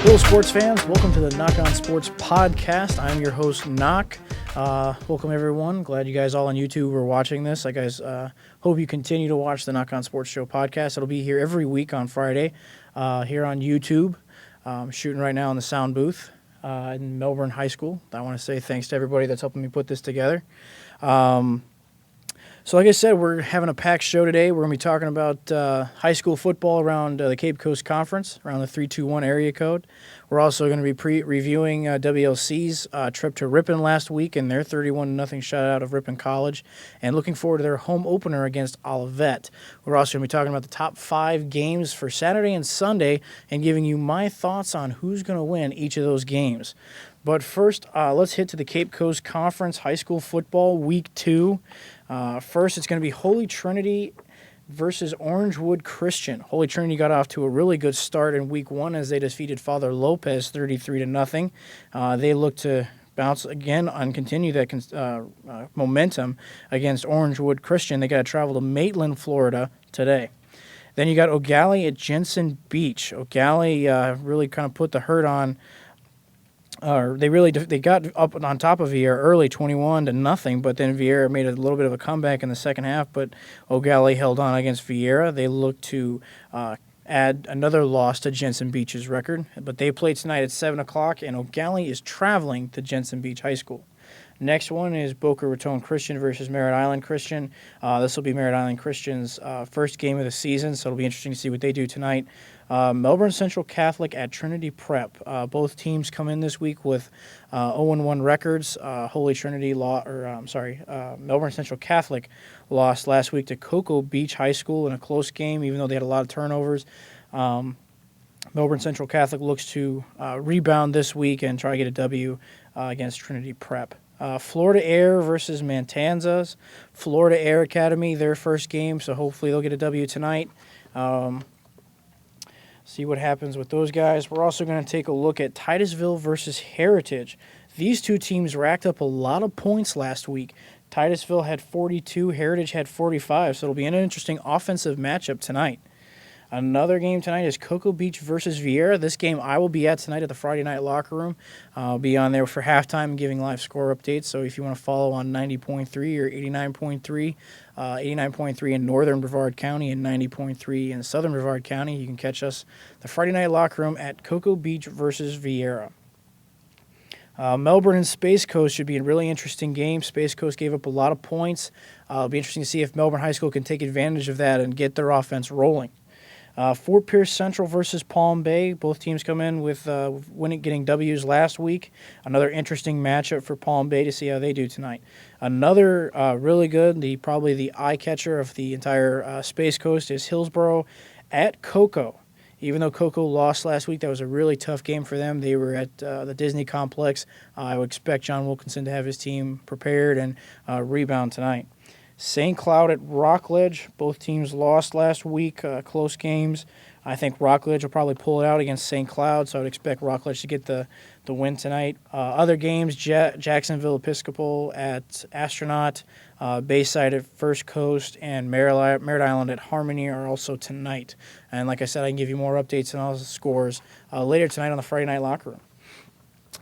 Hello, sports fans. Welcome to the Nach On Sports podcast. I'm your host, Nach. Welcome, everyone. Glad you guys all on YouTube are watching this. I guys hope you continue to watch the Nach On Sports Show podcast. It'll be here every week on Friday here on YouTube. Shooting right now in the sound booth in Melbourne High School. I want to say thanks to everybody that's helping me put this together. So like I said, we're having a packed show today. We're going to be talking about high school football around the Cape Coast Conference, around the 321 area code. We're also going to be reviewing WLC's trip to Ripon last week and their 31-0 shutout of Ripon College, and looking forward to their home opener against Olivet. We're also going to be talking about the top 5 games for Saturday and Sunday and giving you my thoughts on who's going to win each of those games. But first, let's hit to the Cape Coast Conference High School Football Week 2. First, it's going to be Holy Trinity versus Orangewood Christian. Holy Trinity got off to a really good start in Week 1 as they defeated Father Lopez 33-0. They look to bounce again and continue that momentum against Orangewood Christian. They got to travel to Maitland, Florida today. Then you got O'Galley at Jensen Beach. O'Galley really kind of put the hurt on. They got up on top of Vieira early, 21-0, but then Vieira made a little bit of a comeback in the second half, but O'Galley held on against Vieira. They look to add another loss to Jensen Beach's record, but they play tonight at 7 o'clock, and O'Galley is traveling to Jensen Beach High School. Next one is Boca Raton Christian versus Merritt Island Christian. This will be Merritt Island Christian's first game of the season, so it'll be interesting to see what they do tonight. Melbourne Central Catholic at Trinity Prep. Both teams come in this week with 0-1 records. Melbourne Central Catholic lost last week to Cocoa Beach High School in a close game, even though they had a lot of turnovers. Melbourne Central Catholic looks to rebound this week and try to get a W against Trinity Prep. Florida Air versus Matanzas. Florida Air Academy, their first game, so hopefully they'll get a W tonight. See what happens with those guys. We're also going to take a look at Titusville versus Heritage. These two teams racked up a lot of points last week. Titusville had 42, Heritage had 45, so it'll be an interesting offensive matchup tonight. Another game tonight is Cocoa Beach versus Vieira. This game I will be at tonight at the Friday Night Locker Room. I'll be on there for halftime and giving live score updates. So if you want to follow on 90.3 or 89.3, 89.3 in Northern Brevard County and 90.3 in Southern Brevard County, you can catch us the Friday Night Locker Room at Cocoa Beach versus Vieira. Melbourne and Space Coast should be a really interesting game. Space Coast gave up a lot of points. It'll be interesting to see if Melbourne High School can take advantage of that and get their offense rolling. Fort Pierce Central versus Palm Bay. Both teams come in with getting W's last week. Another interesting matchup for Palm Bay to see how they do tonight. Another really good, probably the eye catcher of the entire Space Coast is Hillsborough at Cocoa. Even though Cocoa lost last week, that was a really tough game for them. They were at the Disney Complex. I would expect John Wilkinson to have his team prepared and rebound tonight. St. Cloud at Rockledge. Both teams lost last week, close games. I think Rockledge will probably pull it out against St. Cloud, so I would expect Rockledge to get the win tonight. Other games, Jacksonville Episcopal at Astronaut, Bayside at First Coast, and Merritt Island at Harmony are also tonight. And like I said, I can give you more updates and all the scores later tonight on the Friday Night Locker Room.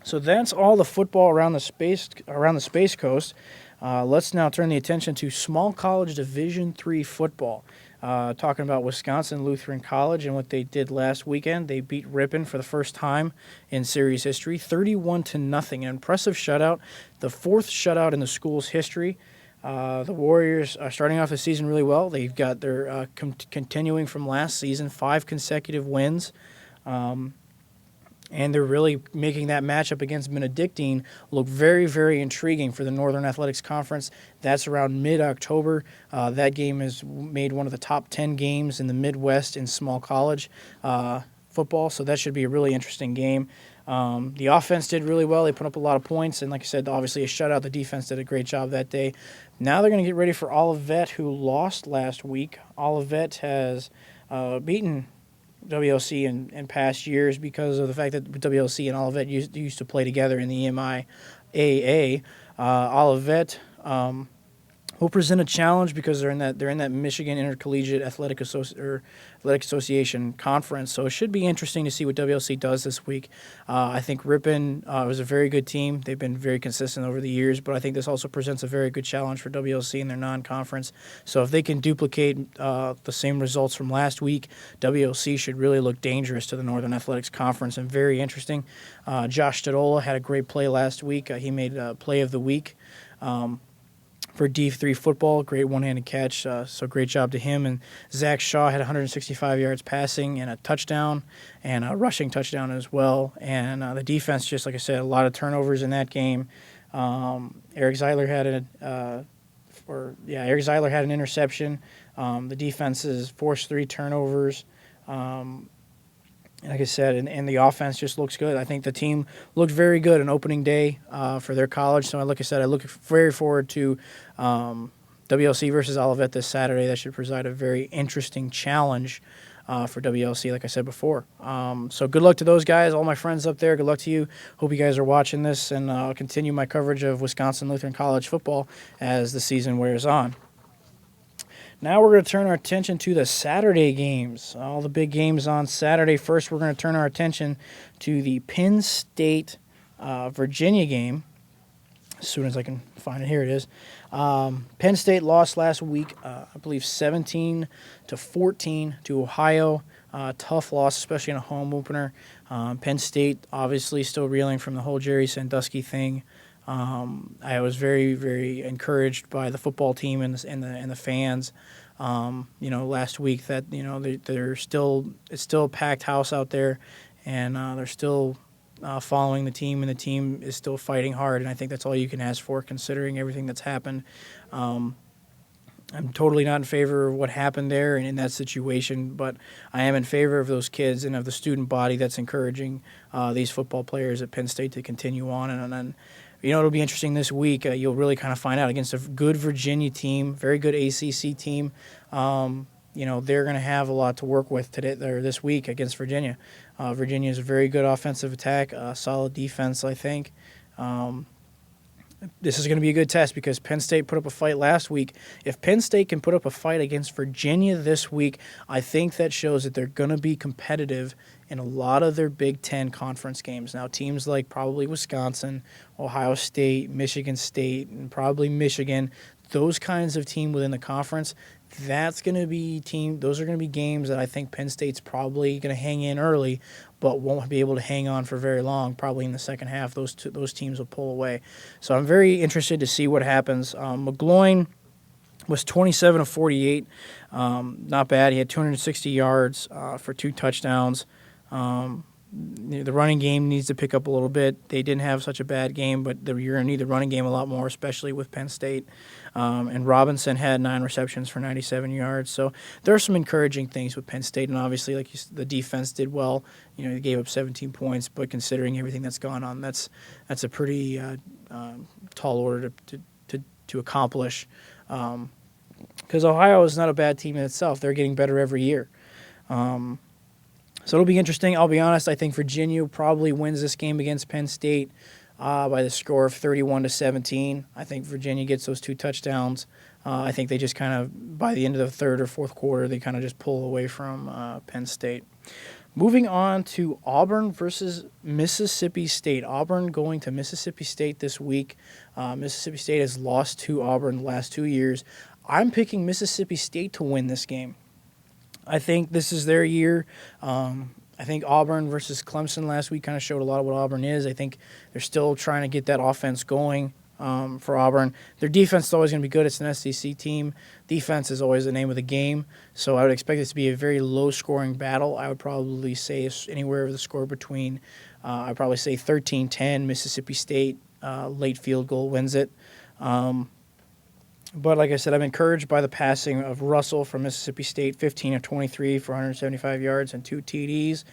So that's all the football around the Space Coast. Let's now turn the attention to small college Division III football. Talking about Wisconsin Lutheran College and what they did last weekend. They beat Ripon for the first time in series history, 31-0. An impressive shutout, the 4th shutout in the school's history. The Warriors are starting off the season really well. They've got their continuing from last season, 5 consecutive wins. And they're really making that matchup against Benedictine look very, very intriguing for the Northern Athletics Conference. That's around mid-October. That game is made one of the top 10 games in the Midwest in small college football, so that should be a really interesting game. The offense did really well. They put up a lot of points, and like I said, obviously a shutout. The defense did a great job that day. Now they're going to get ready for Olivet, who lost last week. Olivet has beaten WLC in past years because of the fact that WLC and Olivet used to play together in the EMI AA. Olivet will present a challenge because they're in that Michigan Intercollegiate Athletic Association conference. So it should be interesting to see what WLC does this week. I think Ripon was a very good team. They've been very consistent over the years, but I think this also presents a very good challenge for WLC in their non-conference. So if they can duplicate the same results from last week, WLC should really look dangerous to the Northern Athletics Conference and very interesting. Josh Stadola had a great play last week. He made play of the week. For D3 football, great one-handed catch, so great job to him. And Zach Shaw had 165 yards passing and a touchdown, and a rushing touchdown as well. And the defense, just like I said, a lot of turnovers in that game. Eric Zeiler had an interception. The defenses forced 3 turnovers. Like I said, and the offense just looks good. I think the team looked very good on opening day for their college. So, like I said, I look very forward to WLC versus Olivet this Saturday. That should present a very interesting challenge for WLC, like I said before. So good luck to those guys, all my friends up there. Good luck to you. Hope you guys are watching this, and I'll continue my coverage of Wisconsin Lutheran College football as the season wears on. Now we're going to turn our attention to the Saturday games, all the big games on Saturday. First, we're going to turn our attention to the Penn State-Virginia game. As soon as I can find it, here it is. Penn State lost last week, I believe 17-14 to Ohio. Tough loss, especially in a home opener. Penn State obviously still reeling from the whole Jerry Sandusky thing. I was very, very encouraged by the football team and the fans. Last week that it's still a packed house out there, and they're still following the team, and the team is still fighting hard. And I think that's all you can ask for, considering everything that's happened. I'm totally not in favor of what happened there and in that situation, but I am in favor of those kids and of the student body that's encouraging these football players at Penn State to continue on. And then, it'll be interesting this week. You'll really kind of find out against a good Virginia team, very good ACC team. They're going to have a lot to work with today or this week against Virginia. Virginia is a very good offensive attack, solid defense, I think. This is going to be a good test because Penn State put up a fight last week. If Penn State can put up a fight against Virginia this week, I think that shows that they're going to be competitive in a lot of their Big Ten conference games. Now, teams like probably Wisconsin, Ohio State, Michigan State, and probably Michigan, those kinds of team within the conference, those are going to be games that I think Penn State's probably going to hang in early, but won't be able to hang on for very long. Probably in the second half, those teams will pull away. So I'm very interested to see what happens. McGloin was 27 of 48, not bad. He had 260 yards for 2 touchdowns. The running game needs to pick up a little bit. They didn't have such a bad game, but you're going to need the running game a lot more, especially with Penn State. And Robinson had 9 receptions for 97 yards. So there are some encouraging things with Penn State, and obviously, the defense did well. They gave up 17 points, but considering everything that's gone on, that's a pretty tall order to accomplish. Because Ohio is not a bad team in itself. They're getting better every year. So it'll be interesting. I'll be honest, I think Virginia probably wins this game against Penn State by the score of 31-17. I think Virginia gets those 2 touchdowns. I think they just kind of, by the end of the third or fourth quarter, they kind of just pull away from Penn State. Moving on to Auburn versus Mississippi State. Auburn going to Mississippi State this week. Mississippi State has lost to Auburn the last 2 years. I'm picking Mississippi State to win this game. I think this is their year. I think Auburn versus Clemson last week kind of showed a lot of what Auburn is. I think they're still trying to get that offense going for Auburn. Their defense is always going to be good. It's an SEC team. Defense is always the name of the game. So I would expect this to be a very low-scoring battle. I would probably say anywhere of the score between, I'd probably say 13-10, Mississippi State, late field goal wins it. But like I said, I'm encouraged by the passing of Russell from Mississippi State, 15 of 23 for 175 yards and 2 TDs.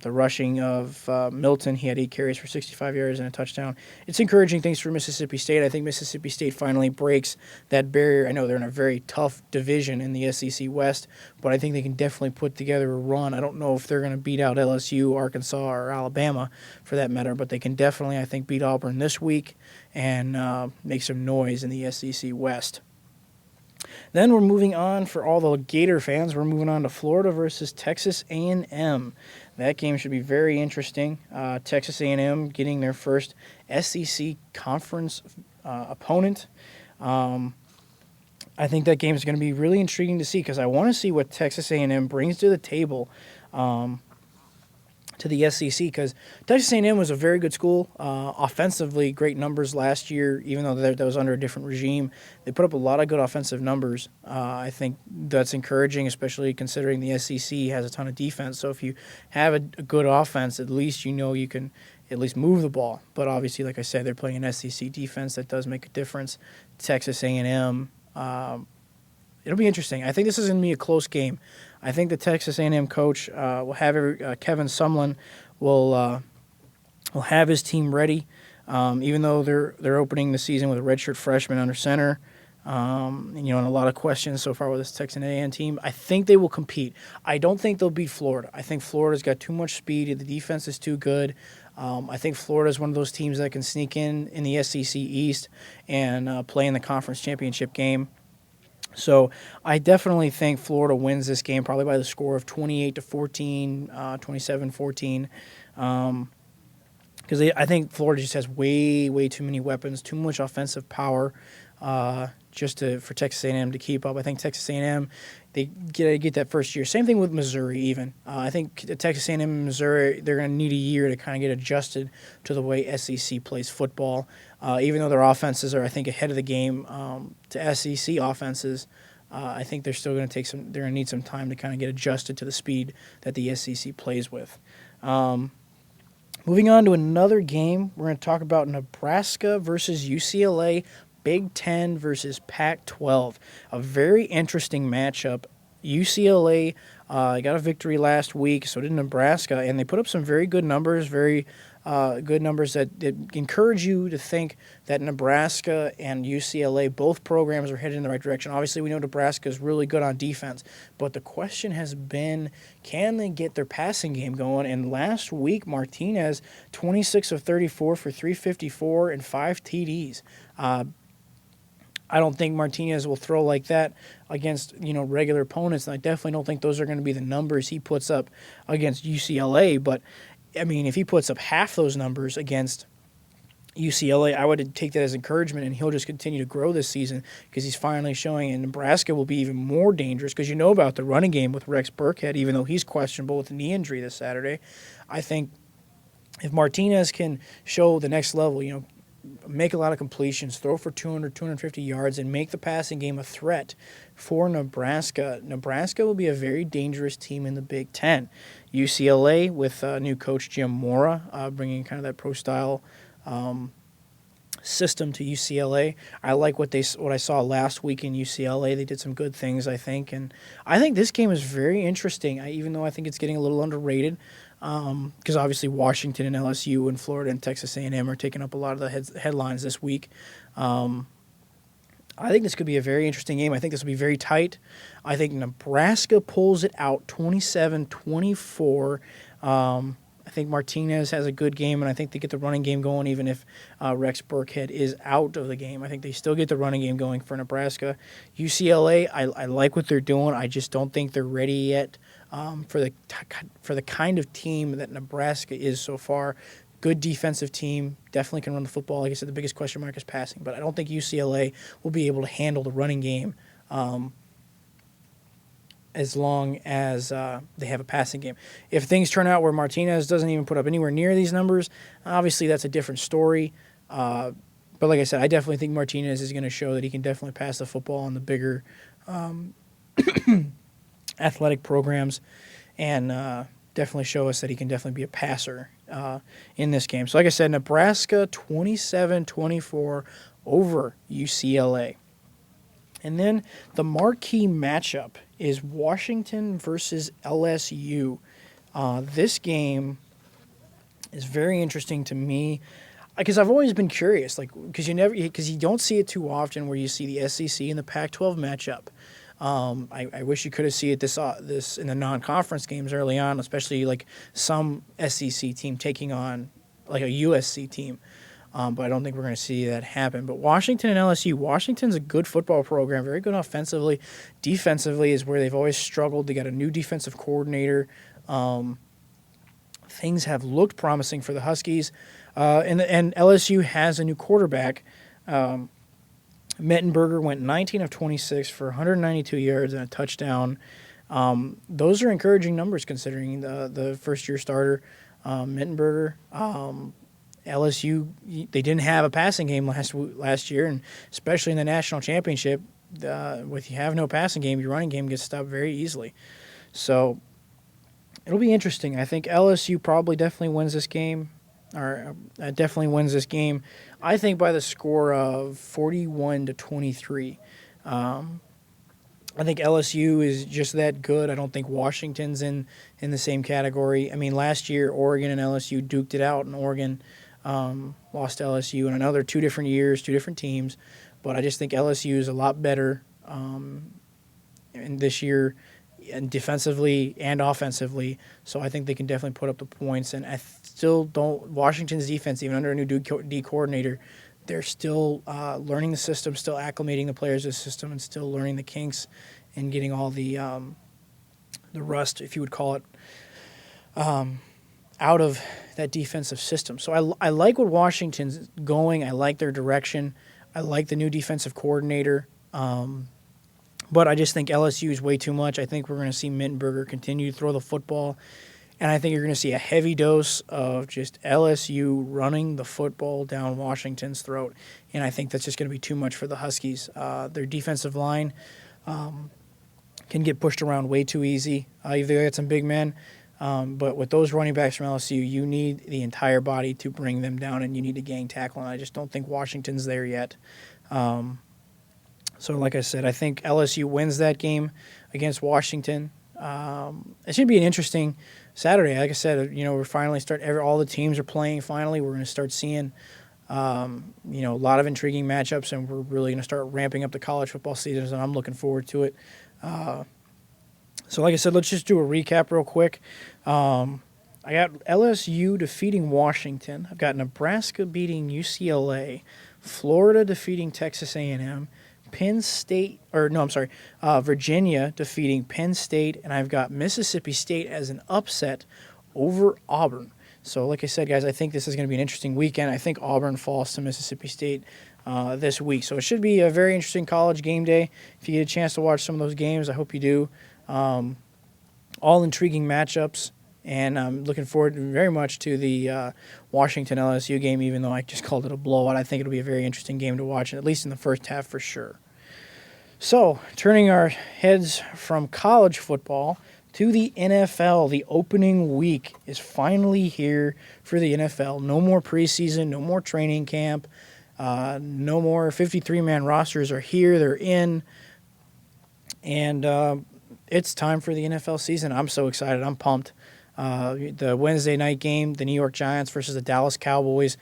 The rushing of Milton, he had 8 carries for 65 yards and a touchdown. It's encouraging things for Mississippi State. I think Mississippi State finally breaks that barrier. I know they're in a very tough division in the SEC West, but I think they can definitely put together a run. I don't know if they're going to beat out LSU, Arkansas, or Alabama for that matter, but they can definitely, I think, beat Auburn this week and make some noise in the SEC West. Then we're moving on for all the Gator fans. We're moving on to Florida versus Texas A&M. That game should be very interesting. Texas A&M getting their first SEC conference opponent. I think that game is going to be really intriguing to see because I want to see what Texas A&M brings to the table to the SEC because Texas A&M was a very good school. Offensively, great numbers last year, even though that was under a different regime. They put up a lot of good offensive numbers. I think that's encouraging, especially considering the SEC has a ton of defense. So if you have a good offense, at least you know you can at least move the ball. But obviously, like I said, they're playing an SEC defense that does make a difference. Texas A&M, it'll be interesting. I think this is going to be a close game. I think the Texas A&M coach will have Kevin Sumlin will have his team ready, even though they're opening the season with a redshirt freshman under center. And a lot of questions so far with this Texas A&M team. I think they will compete. I don't think they'll beat Florida. I think Florida's got too much speed. The defense is too good. I think Florida is one of those teams that can sneak in the SEC East and play in the conference championship game. So I definitely think Florida wins this game probably by the score of 28-14, 27-14. Because I think Florida just has way too many weapons, too much offensive power for Texas A&M to keep up. I think Texas A&M, they get that first year. Same thing with Missouri even. I think Texas A&M and Missouri, they're going to need a year to kind of get adjusted to the way SEC plays football. Even though their offenses are, I think, ahead of the game to SEC offenses, I think they're still going to they're going to need some time to kind of get adjusted to the speed that the SEC plays with. Moving on to another game, we're going to talk about Nebraska versus UCLA, Big Ten versus Pac-12. A very interesting matchup. UCLA got a victory last week, so did Nebraska, and they put up some very good numbers, good numbers that encourage you to think that Nebraska and UCLA, both programs are headed in the right direction. Obviously, we know Nebraska is really good on defense, but the question has been, can they get their passing game going? And last week, Martinez, 26 of 34 for 354 and 5 TDs. I don't think Martinez will throw like that against regular opponents, and I definitely don't think those are going to be the numbers he puts up against UCLA. But I mean, if he puts up half those numbers against UCLA, I would take that as encouragement, and he'll just continue to grow this season because he's finally showing. And Nebraska will be even more dangerous because about the running game with Rex Burkhead, even though he's questionable with a knee injury this Saturday. I think if Martinez can show the next level, make a lot of completions, throw for 200, 250 yards, and make the passing game a threat for Nebraska, Nebraska will be a very dangerous team in the Big Ten. UCLA with new coach Jim Mora bringing kind of that pro-style system to UCLA. I like what I saw last week in UCLA. They did some good things, I think. And I think this game is very interesting, even though I think it's getting a little underrated. Because obviously Washington and LSU and Florida and Texas A&M are taking up a lot of the headlines this week. I think this could be a very interesting game. I think this will be very tight. I think Nebraska pulls it out 27-24. I think Martinez has a good game, and I think they get the running game going even if Rex Burkhead is out of the game. I think they still get the running game going for Nebraska. UCLA, I like what they're doing. I just don't think they're ready yet for the kind of team that Nebraska is so far. Good defensive team, definitely can run the football. Like I said, the biggest question mark is passing, but I don't think UCLA will be able to handle the running game as long as they have a passing game. If things turn out where Martinez doesn't even put up anywhere near these numbers, obviously that's a different story. But like I said, I definitely think Martinez is going to show that he can definitely pass the football on the bigger athletic programs and definitely show us that he can definitely be a passer in this game. So like I said, Nebraska 27-24 over UCLA. And then the marquee matchup is Washington versus LSU. This game is very interesting to me because I've always been curious, because you don't see it too often where you see the SEC and the Pac-12 matchup. I wish you could have seen it this in the non-conference games early on, especially like some SEC team taking on like a USC team. but I don't think we're going to see that happen. But Washington and LSU, Washington's a good football program, very good offensively. Defensively is where they've always struggled. They got a new defensive coordinator. Things have looked promising for the Huskies, and LSU has a new quarterback. Mettenberger went 19 of 26 for 192 yards and a touchdown. Those are encouraging numbers considering the first-year starter, Mettenberger. LSU, they didn't have a passing game last year, and especially in the national championship, with you have no passing game, your running game gets stopped very easily. So it'll be interesting. I think LSU probably definitely wins this game, or definitely wins this game. I think by the score of 41-23. I think LSU is just that good. I don't think Washington's in the same category. I mean, last year Oregon and LSU duked it out, and Oregon lost to LSU in another 2 different years, 2 different teams. But I just think LSU is a lot better in this year, and defensively and offensively. So I think they can definitely put up the points. And I still don't – Washington's defense, even under a new D coordinator, they're still learning the system, still acclimating the players to the system, and still learning the kinks and getting all the rust, if you would call it, out of that defensive system. So I like what Washington's going. I like their direction. I like the new defensive coordinator. But I just think LSU is way too much. I think we're going to see Mittenberger continue to throw the football. And I think you're going to see a heavy dose of just LSU running the football down Washington's throat. And I think that's just going to be too much for the Huskies. Their defensive line can get pushed around way too easy. They got some big men. But with those running backs from LSU, you need the entire body to bring them down, and you need to gang tackle. And I just don't think Washington's there yet. So like I said, I think LSU wins that game against Washington. It should be an interesting Saturday. Like I said, we're finally all the teams are playing finally. We're going to start seeing, a lot of intriguing matchups, and we're really going to start ramping up the college football season, and I'm looking forward to it. So like I said, let's just do a recap real quick. I got LSU defeating Washington. I've got Nebraska beating UCLA, Florida defeating Texas A&M, Virginia defeating Penn State, and I've got Mississippi State as an upset over Auburn. So like I said, guys, I think this is going to be an interesting weekend. I think Auburn falls to Mississippi State this week. So it should be a very interesting college game day. If you get a chance to watch some of those games, I hope you do. All intriguing matchups, and I'm looking forward very much to the Washington-LSU game, even though I just called it a blowout. I think it'll be a very interesting game to watch, at least in the first half for sure. So, turning our heads from college football to the NFL, the opening week is finally here for the NFL. No more preseason, no more training camp, no more 53-man rosters are here. They're in, and it's time for the NFL season. I'm so excited. I'm pumped. The Wednesday night game, the New York Giants versus the Dallas Cowboys.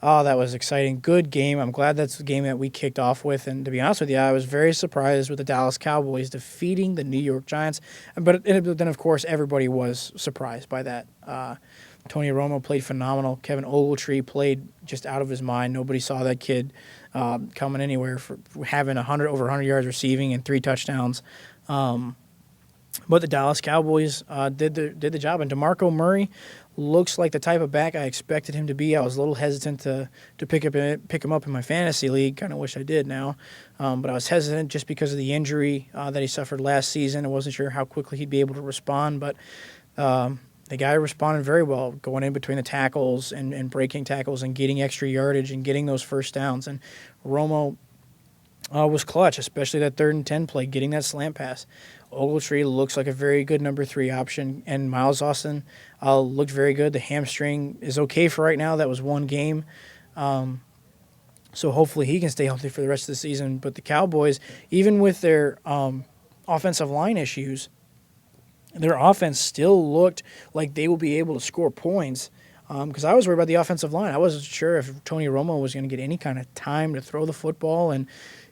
Oh, that was exciting. Good game. I'm glad that's the game that we kicked off with. And to be honest with you, I was very surprised with the Dallas Cowboys defeating the New York Giants. But then, of course, everybody was surprised by that. Tony Romo played phenomenal. Kevin Ogletree played just out of his mind. Nobody saw that kid coming anywhere for having over 100 yards receiving and 3 touchdowns. But the Dallas Cowboys did the job. And DeMarco Murray looks like the type of back I expected him to be. I was a little hesitant to pick him up in my fantasy league. Kind of wish I did now. But I was hesitant just because of the injury that he suffered last season. I wasn't sure how quickly he'd be able to respond. But the guy responded very well, going in between the tackles and breaking tackles and getting extra yardage and getting those first downs. And Romo was clutch, especially that 3rd and 10 play, getting that slant pass. Ogletree looks like a very good number 3 option, and Miles Austin looked very good. The hamstring is okay for right now. That was one game. So hopefully he can stay healthy for the rest of the season. But the Cowboys, even with their offensive line issues, their offense still looked like they will be able to score points. Because I was worried about the offensive line. I wasn't sure if Tony Romo was going to get any kind of time to throw the football, and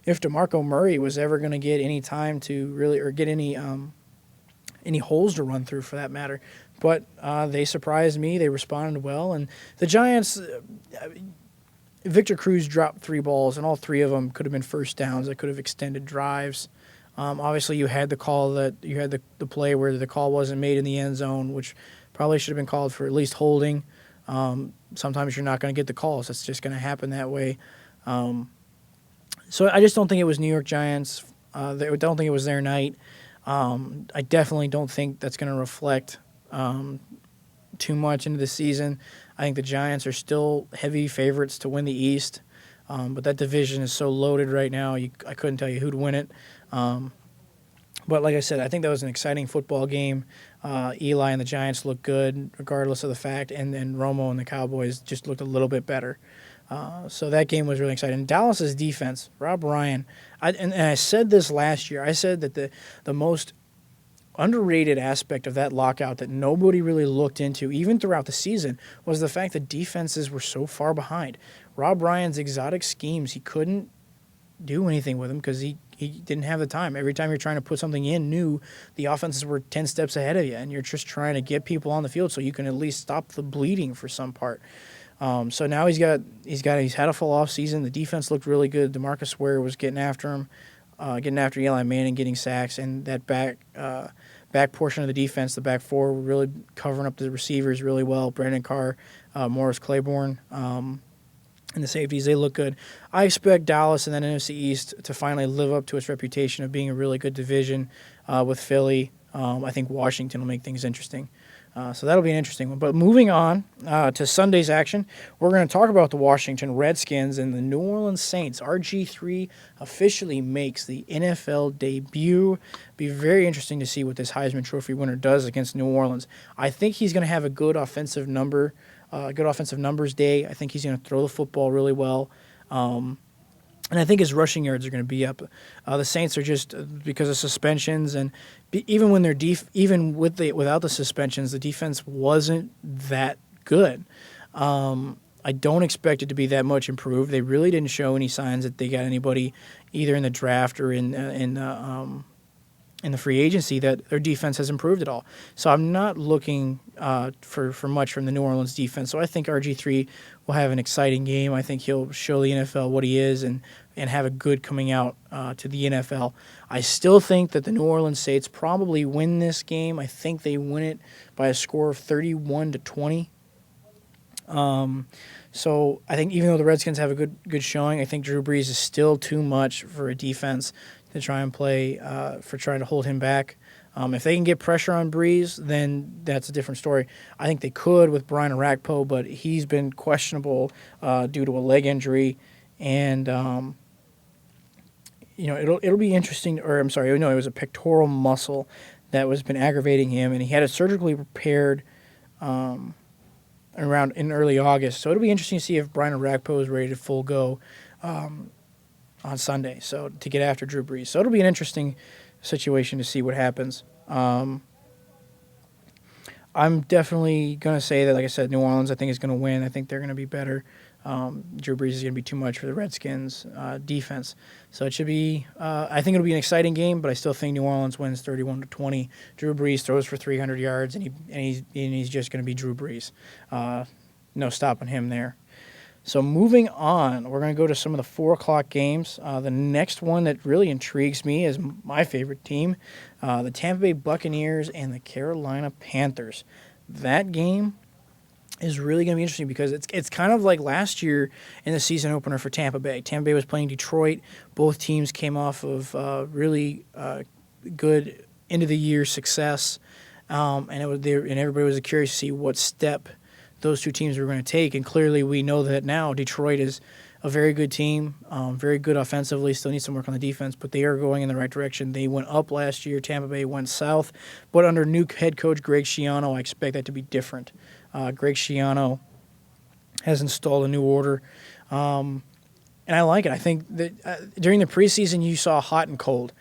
if DeMarco Murray was ever going to get any time to really, or get any holes to run through for that matter. But they surprised me. They responded well. And the Giants, Victor Cruz dropped 3 balls, and all 3 of them could have been first downs that could have extended drives. Obviously, you had the play where the call wasn't made in the end zone, which probably should have been called for at least holding. Sometimes you're not going to get the calls. It's just going to happen that way. So I just don't think it was New York Giants. I don't think it was their night. I definitely don't think that's going to reflect too much into the season. I think the Giants are still heavy favorites to win the East, but that division is so loaded right now. I couldn't tell you who'd win it. But like I said, I think that was an exciting football game. Eli and the Giants looked good, regardless of the fact, and Romo and the Cowboys just looked a little bit better. So that game was really exciting. Dallas's defense, Rob Ryan, and I said this last year. I said that the most underrated aspect of that lockout that nobody really looked into, even throughout the season, was the fact that defenses were so far behind. Rob Ryan's exotic schemes, he couldn't do anything with them because he didn't have the time. Every time you're trying to put something in new, the offenses were 10 steps ahead of you, and you're just trying to get people on the field so you can at least stop the bleeding for some part. So now he's had a full off season. The defense looked really good. DeMarcus Ware was getting after him, getting after Eli Manning, getting sacks, and that back portion of the defense, the back four, were really covering up the receivers really well. Brandon Carr, Morris Claiborne, and the safeties, they look good. I expect Dallas and then NFC East to finally live up to its reputation of being a really good division with Philly. I think Washington will make things interesting. So that'll be an interesting one. But moving on to Sunday's action, we're going to talk about the Washington Redskins and the New Orleans Saints. RG3 officially makes the NFL debut. Be very interesting to see what this Heisman Trophy winner does against New Orleans. I think he's going to have a good offensive numbers day. I think he's going to throw the football really well. And I think his rushing yards are going to be up. The Saints are just because of suspensions, and even when they're without the suspensions, the defense wasn't that good. I don't expect it to be that much improved. They really didn't show any signs that they got anybody either in the draft or in the free agency that their defense has improved at all. So I'm not looking for much from the New Orleans defense. So I think RG3 will have an exciting game. I think he'll show the NFL what he is and have a good coming out to the NFL. I still think that the New Orleans Saints probably win this game. I think they win it by a score of 31-20. So I think even though the Redskins have a good showing, I think Drew Brees is still too much for a defense to try and play for trying to hold him back. If they can get pressure on Brees, then that's a different story. I think they could with Brian Orakpo, but he's been questionable due to a leg injury, and it'll be interesting. Or I'm sorry, no, it was a pectoral muscle that was been aggravating him, and he had it surgically repaired around in early August. So it'll be interesting to see if Brian Orakpo is ready to full go on Sunday, so to get after Drew Brees. So it'll be an interesting situation to see what happens. I'm definitely going to say that, like I said, New Orleans I think is going to win. I think they're going to be better. Drew Brees is going to be too much for the Redskins defense. So it should be I think it'll be an exciting game, but I still think New Orleans wins 31-20. Drew Brees throws for 300 yards, and he's just going to be Drew Brees. No stopping him there. So moving on, we're going to go to some of the 4 o'clock games. The next one that really intrigues me is my favorite team, the Tampa Bay Buccaneers and the Carolina Panthers. That game is really going to be interesting because it's kind of like last year in the season opener for Tampa Bay. Tampa Bay was playing Detroit. Both teams came off of really good end-of-the-year success, and everybody was curious to see what step those two teams were going to take, and clearly we know that now Detroit is a very good team, very good offensively, still need some work on the defense, but they are going in the right direction. They went up last year, Tampa Bay went south, but under new head coach Greg Schiano, I expect that to be different. Greg Schiano has installed a new order, and I like it. I think that during the preseason you saw hot and cold,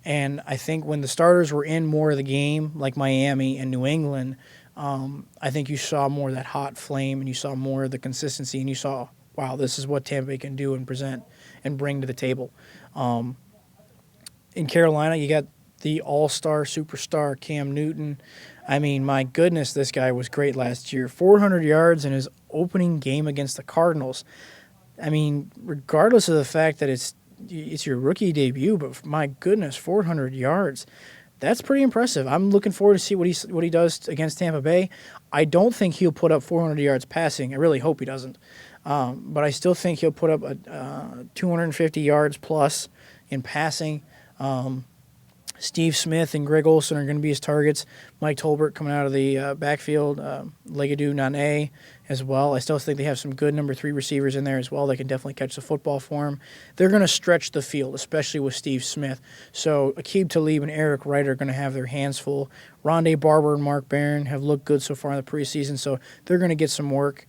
and I think when the starters were in more of the game, like Miami and New England, I think you saw more of that hot flame, and you saw more of the consistency, and you saw, wow, this is what Tampa Bay can do and present and bring to the table. In Carolina, you got the all-star superstar Cam Newton. I mean, my goodness, this guy was great last year. 400 yards in his opening game against the Cardinals. I mean, regardless of the fact that it's your rookie debut, but my goodness, 400 yards. That's pretty impressive. I'm looking forward to see what he does against Tampa Bay. I don't think he'll put up 400 yards passing. I really hope he doesn't. But I still think he'll put up 250 yards plus in passing. Steve Smith and Greg Olson are going to be his targets. Mike Tolbert coming out of the backfield. Legadou Nane as well. I still think they have some good number 3 receivers in there as well. They can definitely catch the football for him. They're going to stretch the field, especially with Steve Smith. So Aqib Talib and Eric Wright are going to have their hands full. Rondé Barber and Mark Barron have looked good so far in the preseason, so they're going to get some work.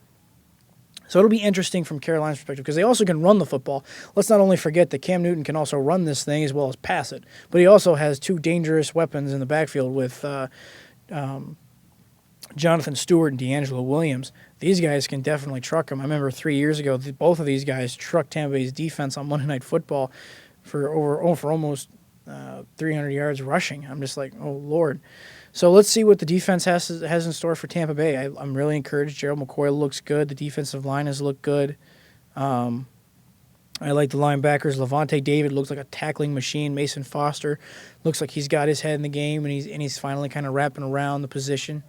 So it'll be interesting from Carolina's perspective because they also can run the football. Let's not only forget that Cam Newton can also run this thing as well as pass it, but he also has 2 dangerous weapons in the backfield with Jonathan Stewart and D'Angelo Williams. These guys can definitely truck him. I remember 3 years ago, both of these guys trucked Tampa Bay's defense on Monday Night Football for almost 300 yards rushing. I'm just like, oh, Lord. So let's see what the defense has in store for Tampa Bay. I'm really encouraged. Gerald McCoy looks good. The defensive line has looked good. I like the linebackers. Levante David looks like a tackling machine. Mason Foster looks like he's got his head in the game, and he's finally kind of wrapping around the position.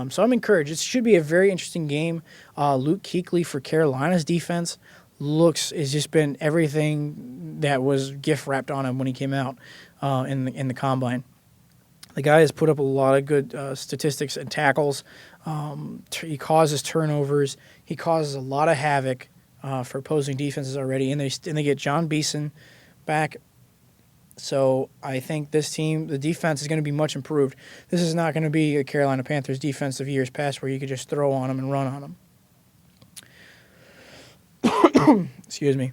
So I'm encouraged. It should be a very interesting game. Luke Kuechly for Carolina's defense has just been everything that was gift wrapped on him when he came out in the combine. The guy has put up a lot of good statistics and tackles. He causes turnovers. He causes a lot of havoc for opposing defenses already, and they get John Beeson back. So I think this team, the defense is going to be much improved. This is not going to be a Carolina Panthers defense of years past where you could just throw on them and run on them. Excuse me.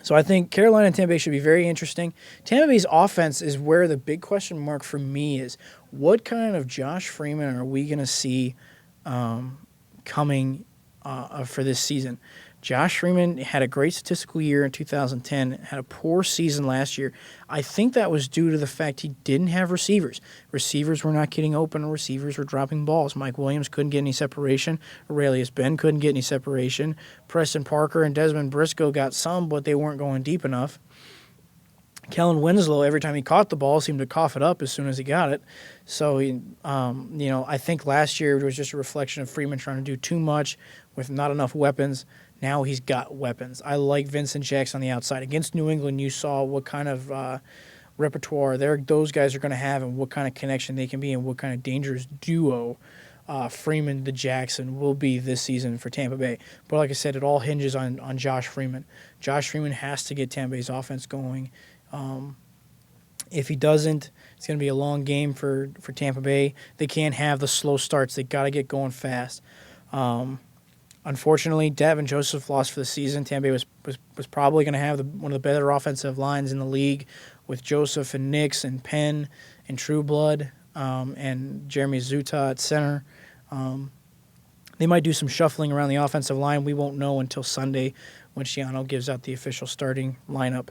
So I think Carolina and Tampa Bay should be very interesting. Tampa Bay's offense is where the big question mark for me is. What kind of Josh Freeman are we going to see coming for this season? Josh Freeman had a great statistical year in 2010, had a poor season last year. I think that was due to the fact he didn't have receivers. Receivers were not getting open, receivers were dropping balls. Mike Williams couldn't get any separation. Aurelius Ben couldn't get any separation. Preston Parker and Desmond Briscoe got some, but they weren't going deep enough. Kellen Winslow, every time he caught the ball, seemed to cough it up as soon as he got it. So, I think last year it was just a reflection of Freeman trying to do too much with not enough weapons. Now he's got weapons. I like Vincent Jackson on the outside. Against New England, you saw what kind of repertoire those guys are going to have and what kind of connection they can be and what kind of dangerous duo Freeman to Jackson will be this season for Tampa Bay. But like I said, it all hinges on Josh Freeman. Josh Freeman has to get Tampa Bay's offense going. If he doesn't, it's going to be a long game for Tampa Bay. They can't have the slow starts. They got to get going fast. Unfortunately, Davin Joseph lost for the season. Tampa Bay was probably going to have one of the better offensive lines in the league with Joseph and Nix and Penn and Trueblood and Jeremy Zuta at center. They might do some shuffling around the offensive line. We won't know until Sunday when Schiano gives out the official starting lineup.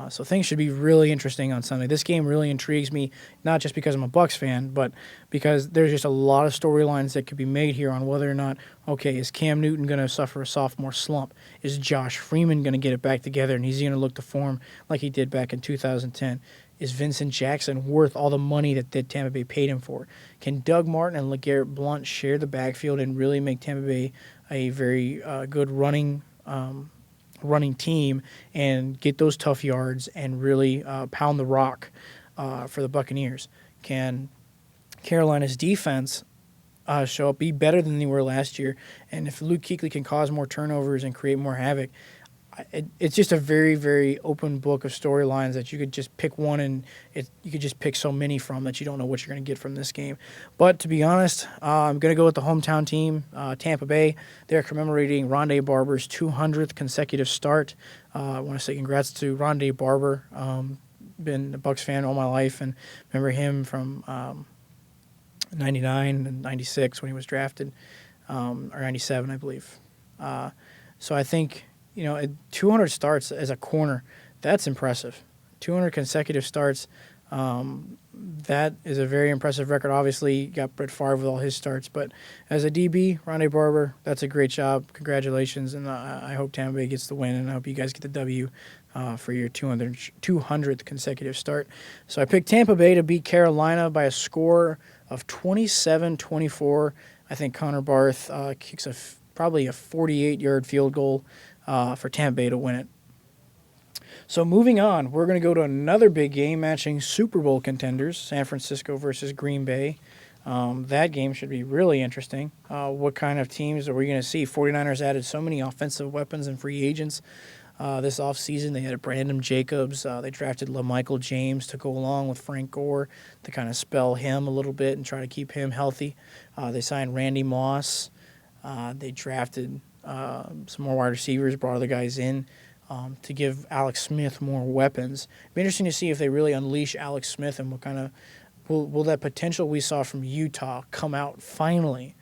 So things should be really interesting on Sunday. This game really intrigues me, not just because I'm a Bucs fan, but because there's just a lot of storylines that could be made here on whether or not, okay, is Cam Newton going to suffer a sophomore slump? Is Josh Freeman going to get it back together and he's going to look to form like he did back in 2010? Is Vincent Jackson worth all the money that Tampa Bay paid him for? Can Doug Martin and LeGarrette Blount share the backfield and really make Tampa Bay a very good running team and get those tough yards and really pound the rock for the Buccaneers? Can Carolina's defense show up, be better than they were last year? And if Luke Kuechly can cause more turnovers and create more havoc, it's just a very, very open book of storylines that you could just pick one and you could just pick so many from that you don't know what you're going to get from this game. But to be honest, I'm going to go with the hometown team, Tampa Bay. They're commemorating Rondé Barber's 200th consecutive start. I want to say congrats to Rondé Barber. Been a Bucs fan all my life and remember him from 99 and 96 when he was drafted, or 97, I believe. So I think, 200 starts as a corner, that's impressive. 200 consecutive starts That is a very impressive record. Obviously, you got Brett Favre with all his starts, but as a DB, Rondé Barber, that's a great job. Congratulations, and I hope Tampa Bay gets the win, and I hope you guys get the W for your 200th consecutive start. So I picked Tampa Bay to beat Carolina by a score of 27-24. I think Connor Barth kicks probably a 48-yard field goal for Tampa Bay to win it. So moving on, we're going to go to another big game matching Super Bowl contenders, San Francisco versus Green Bay. That game should be really interesting. What kind of teams are we going to see? 49ers added so many offensive weapons and free agents this offseason. They had Brandon Jacobs. They drafted LaMichael James to go along with Frank Gore to kind of spell him a little bit and try to keep him healthy. They signed Randy Moss. They drafted some more wide receivers, brought other guys in. To give Alex Smith more weapons. It'd be interesting to see if they really unleash Alex Smith and what kind of will that potential we saw from Utah come out finally,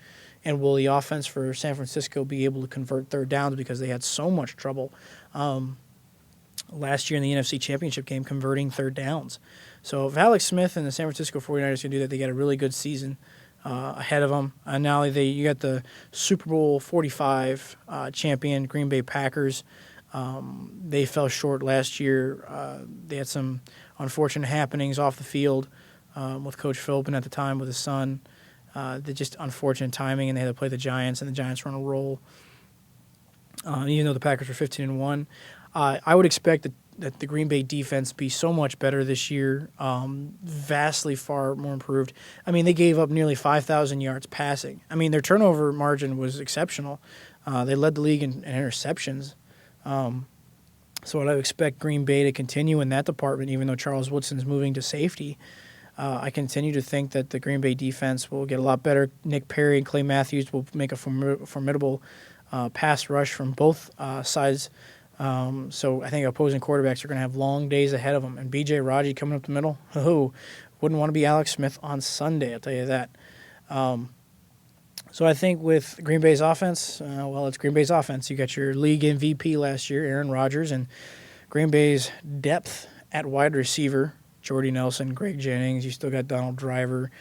and will the offense for San Francisco be able to convert third downs because they had so much trouble last year in the NFC Championship game converting third downs. So if Alex Smith and the San Francisco 49ers can do that, they got a really good season ahead of them. Now you got the Super Bowl 45 champion Green Bay Packers. They fell short last year. They had some unfortunate happenings off the field with Coach Philbin at the time with his son. Just unfortunate timing, and they had to play the Giants, and the Giants were on a roll. Even though the Packers were 15-1, I would expect that the Green Bay defense be so much better this year, vastly far more improved. I mean, they gave up nearly 5,000 yards passing. I mean, their turnover margin was exceptional. They led the league in interceptions. So I would expect Green Bay to continue in that department, even though Charles Woodson's moving to safety. I continue to think that the Green Bay defense will get a lot better. Nick Perry and Clay Matthews will make a formidable pass rush from both sides. So I think opposing quarterbacks are going to have long days ahead of them. And B.J. Raji coming up the middle, wouldn't want to be Alex Smith on Sunday, I'll tell you that. So I think with Green Bay's offense, it's Green Bay's offense. You got your league MVP last year, Aaron Rodgers, and Green Bay's depth at wide receiver, Jordy Nelson, Greg Jennings. You still got Donald Driver,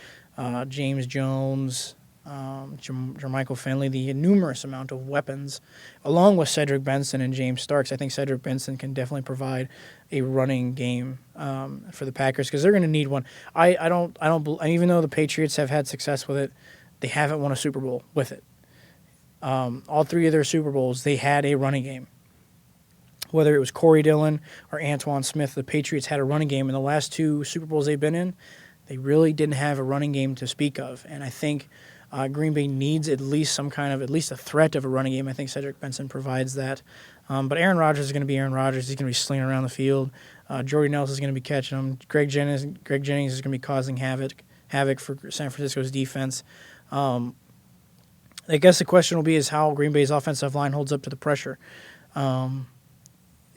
James Jones, Jermichael Finley, the numerous amount of weapons, along with Cedric Benson and James Starks. I think Cedric Benson can definitely provide a running game for the Packers because they're going to need one. Even though the Patriots have had success with it, they haven't won a Super Bowl with it. All three of their Super Bowls, they had a running game. Whether it was Corey Dillon or Antoine Smith, the Patriots had a running game. In the last two Super Bowls they've been in, they really didn't have a running game to speak of. And I think Green Bay needs at least a threat of a running game. I think Cedric Benson provides that. But Aaron Rodgers is going to be Aaron Rodgers. He's going to be slinging around the field. Jordy Nelson is going to be catching him. Greg Jennings is going to be causing havoc for San Francisco's defense. I guess the question will be is how Green Bay's offensive line holds up to the pressure.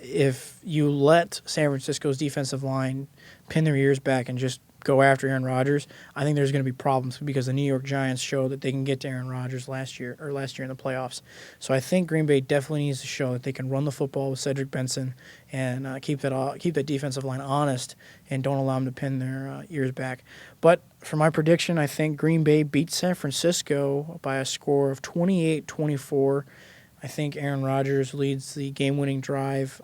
If you let San Francisco's defensive line pin their ears back and just go after Aaron Rodgers, I think there's going to be problems because the New York Giants showed that they can get to Aaron Rodgers last year in the playoffs. So I think Green Bay definitely needs to show that they can run the football with Cedric Benson and keep that defensive line honest and don't allow them to pin their ears back. But for my prediction, I think Green Bay beats San Francisco by a score of 28-24. I think Aaron Rodgers leads the game-winning drive.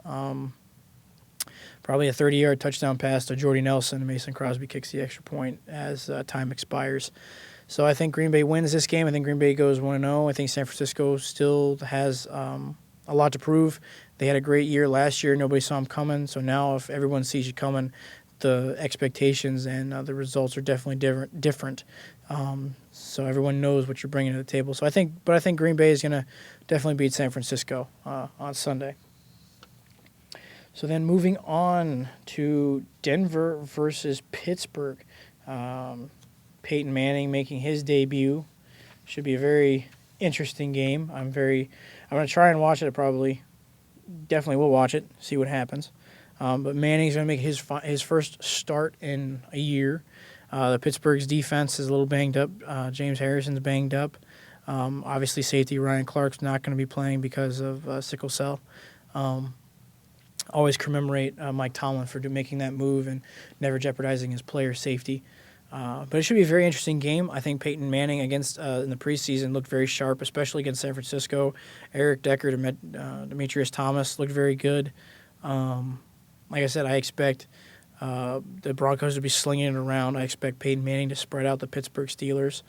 Probably a 30-yard touchdown pass to Jordy Nelson, and Mason Crosby kicks the extra point as time expires. So I think Green Bay wins this game. I think Green Bay goes 1-0. I think San Francisco still has a lot to prove. They had a great year last year. Nobody saw them coming. So now if everyone sees you coming, the expectations and the results are definitely different. So everyone knows what you're bringing to the table. So I think Green Bay is going to definitely beat San Francisco on Sunday. So then moving on to Denver versus Pittsburgh. Peyton Manning making his debut. Should be a very interesting game. I'm going to try and watch it. Definitely will watch it, see what happens. But Manning's going to make his first start in a year. The Pittsburgh's defense is a little banged up. James Harrison's banged up. Obviously, safety Ryan Clark's not going to be playing because of sickle cell. always commemorate Mike Tomlin for making that move and never jeopardizing his player safety. But it should be a very interesting game. I think Peyton Manning against in the preseason looked very sharp, especially against San Francisco. Eric Decker, Demetrius Thomas looked very good. Like I said, I expect the Broncos to be slinging it around. I expect Peyton Manning to spread out the Pittsburgh Steelers.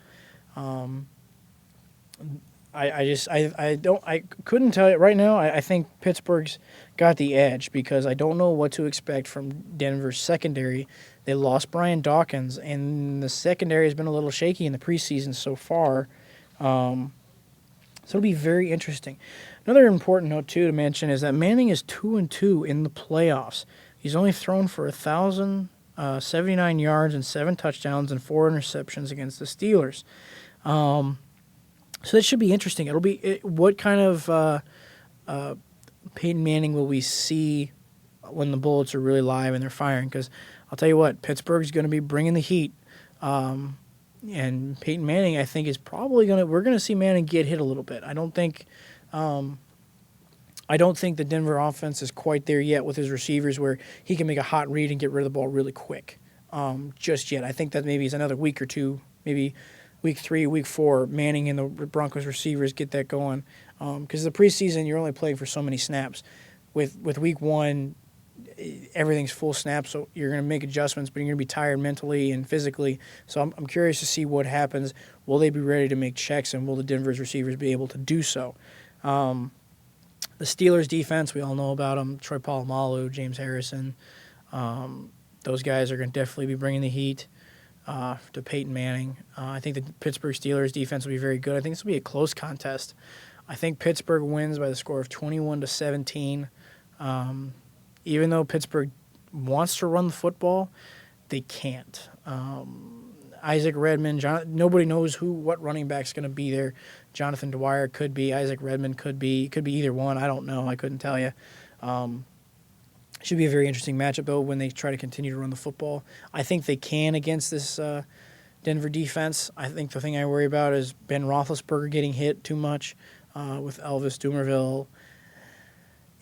I couldn't tell you right now. I think Pittsburgh's got the edge because I don't know what to expect from Denver's secondary. They lost Brian Dawkins, and the secondary has been a little shaky in the preseason so far. So it'll be very interesting. Another important note too to mention is that Manning is 2-2 in the playoffs. He's only thrown for 1,079 yards and 7 touchdowns and 4 interceptions against the Steelers. So that should be interesting. It'll be what kind of Peyton Manning will we see when the bullets are really live and they're firing? Because I'll tell you what, Pittsburgh's going to be bringing the heat, and Peyton Manning, I think, is probably we're going to see Manning get hit a little bit. I don't think the Denver offense is quite there yet with his receivers where he can make a hot read and get rid of the ball really quick. Just yet, I think that maybe is another week or two, maybe. Week 3, Week 4, Manning and the Broncos receivers get that going. Because the preseason, you're only playing for so many snaps. With Week 1, everything's full snaps, so you're going to make adjustments, but you're going to be tired mentally and physically. So I'm curious to see what happens. Will they be ready to make checks, and will the Denver's receivers be able to do so? The Steelers' defense, we all know about them. Troy Polamalu, James Harrison. Those guys are going to definitely be bringing the heat. To Peyton Manning. I think the Pittsburgh Steelers defense will be very good. I think this will be a close contest. I think Pittsburgh wins by the score of 21-17. Even though Pittsburgh wants to run the football, they can't. Isaac Redmond, nobody knows what running back's going to be there. Jonathan Dwyer could be. Isaac Redmond could be either one. I don't know. I couldn't tell you. Should be a very interesting matchup, though, when they try to continue to run the football. I think they can against this Denver defense. I think the thing I worry about is Ben Roethlisberger getting hit too much with Elvis Dumervil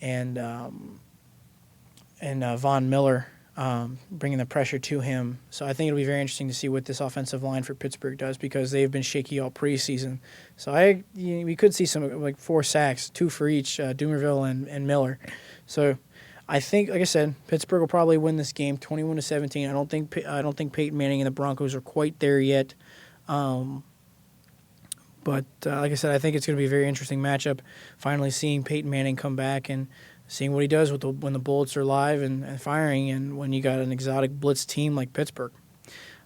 and Von Miller bringing the pressure to him. So I think it'll be very interesting to see what this offensive line for Pittsburgh does because they've been shaky all preseason. So we could see some like 4 sacks, 2 for each, Dumervil and Miller. So I think, like I said, Pittsburgh will probably win this game 21-17. I don't think Peyton Manning and the Broncos are quite there yet. But like I said, I think it's going to be a very interesting matchup. Finally seeing Peyton Manning come back and seeing what he does when the bullets are live and firing and when you got an exotic blitz team like Pittsburgh.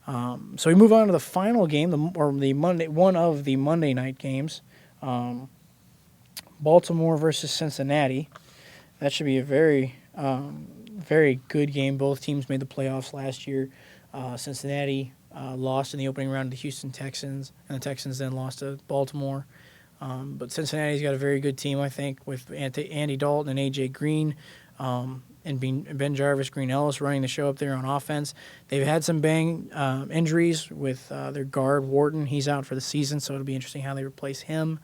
So we move on to the final game, one of the Monday night games. Baltimore versus Cincinnati. That should be a very good game. Both teams made the playoffs last year. Cincinnati lost in the opening round to the Houston Texans, and the Texans then lost to Baltimore. But Cincinnati's got a very good team, I think, with Andy Dalton and A.J. Green and Ben Jarvis, Green Ellis running the show up there on offense. They've had some injuries with their guard, Wharton. He's out for the season, so it'll be interesting how they replace him.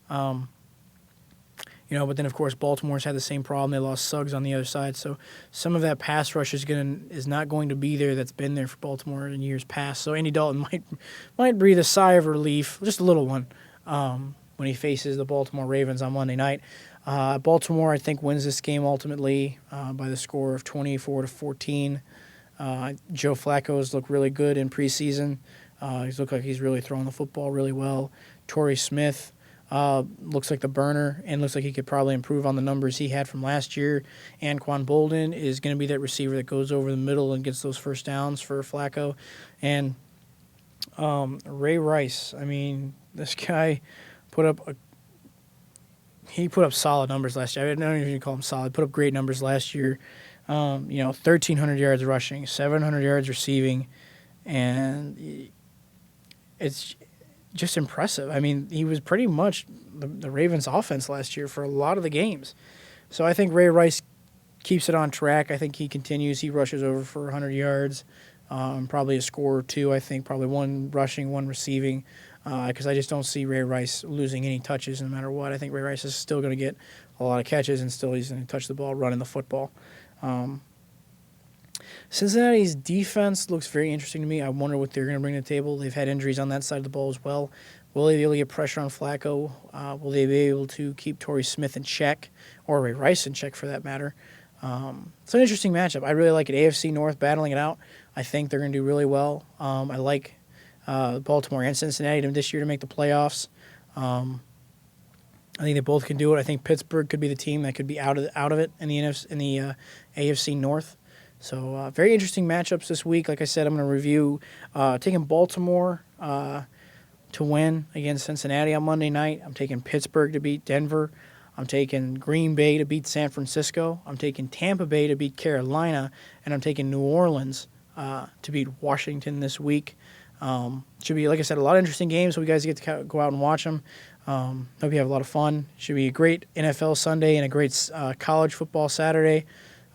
But then, of course, Baltimore's had the same problem. They lost Suggs on the other side. So some of that pass rush is not going to be there that's been there for Baltimore in years past. So Andy Dalton might breathe a sigh of relief, just a little one, when he faces the Baltimore Ravens on Monday night. Baltimore, I think, wins this game ultimately by the score of 24-14. Joe Flacco's looked really good in preseason. He's looked like he's really throwing the football really well. Torrey Smith looks like the burner and looks like he could probably improve on the numbers he had from last year. Anquan Boldin is going to be that receiver that goes over the middle and gets those first downs for Flacco. And Ray Rice, I mean, this guy put up solid numbers last year. I don't even call him solid. Put up great numbers last year. 1,300 yards rushing, 700 yards receiving, and it's just impressive. I mean, he was pretty much the Ravens' offense last year for a lot of the games. So I think Ray Rice keeps it on track. I think he continues. He rushes over for 100 yards, probably a score or two. I think probably 1 rushing, 1 receiving. because I just don't see Ray Rice losing any touches no matter what. I think Ray Rice is still going to get a lot of catches and still he's going to touch the ball, running the football. Cincinnati's defense looks very interesting to me. I wonder what they're going to bring to the table. They've had injuries on that side of the ball as well. Will they be able to get pressure on Flacco? Will they be able to keep Torrey Smith in check, or Ray Rice in check for that matter? It's an interesting matchup. I really like it. AFC North battling it out. I think they're going to do really well. I like Baltimore and Cincinnati this year to make the playoffs. I think they both can do it. I think Pittsburgh could be the team that could be out of it in the AFC North. So very interesting matchups this week. Like I said, I'm going to review taking Baltimore to win against Cincinnati on Monday night. I'm taking Pittsburgh to beat Denver. I'm taking Green Bay to beat San Francisco. I'm taking Tampa Bay to beat Carolina. And I'm taking New Orleans to beat Washington this week. Should be, like I said, a lot of interesting games, so you guys get to go out and watch them. Hope you have a lot of fun. Should be a great NFL Sunday and a great college football Saturday.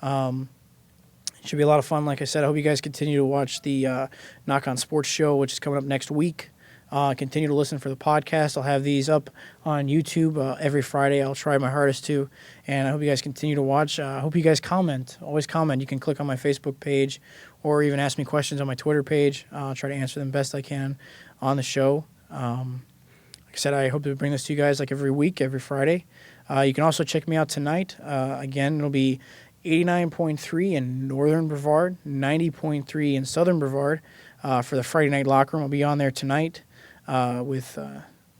Should be a lot of fun. Like I said, I hope you guys continue to watch the Nach On Sports show, which is coming up next week. Continue to listen for the podcast. I'll have these up on YouTube every Friday. I'll try my hardest to. And I hope you guys continue to watch. I hope you guys comment. Always comment. You can click on my Facebook page or even ask me questions on my Twitter page. I'll try to answer them best I can on the show. Like I said, I hope to bring this to you guys like every week, every Friday. You can also check me out tonight. Again, it'll be 89.3 in Northern Brevard, 90.3 in Southern Brevard for the Friday Night Locker Room. I'll be on there tonight with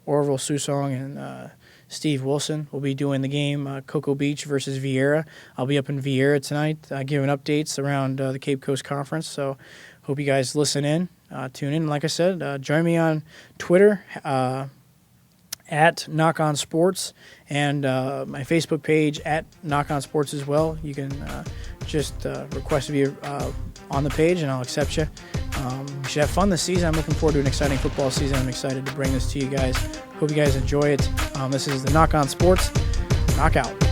Orville Susong and Steve Wilson. We'll be doing the game Cocoa Beach versus Vieira. I'll be up in Vieira tonight giving updates around the Cape Coast Conference. So hope you guys listen in, tune in. Like I said, join me on Twitter at Nach On Sports, and my Facebook page at Nach On Sports as well. You can just request to be on the page, and I'll accept you. We should have fun this season. I'm looking forward to an exciting football season. I'm excited to bring this to you guys. Hope you guys enjoy it. This is the Nach On Sports Knockout.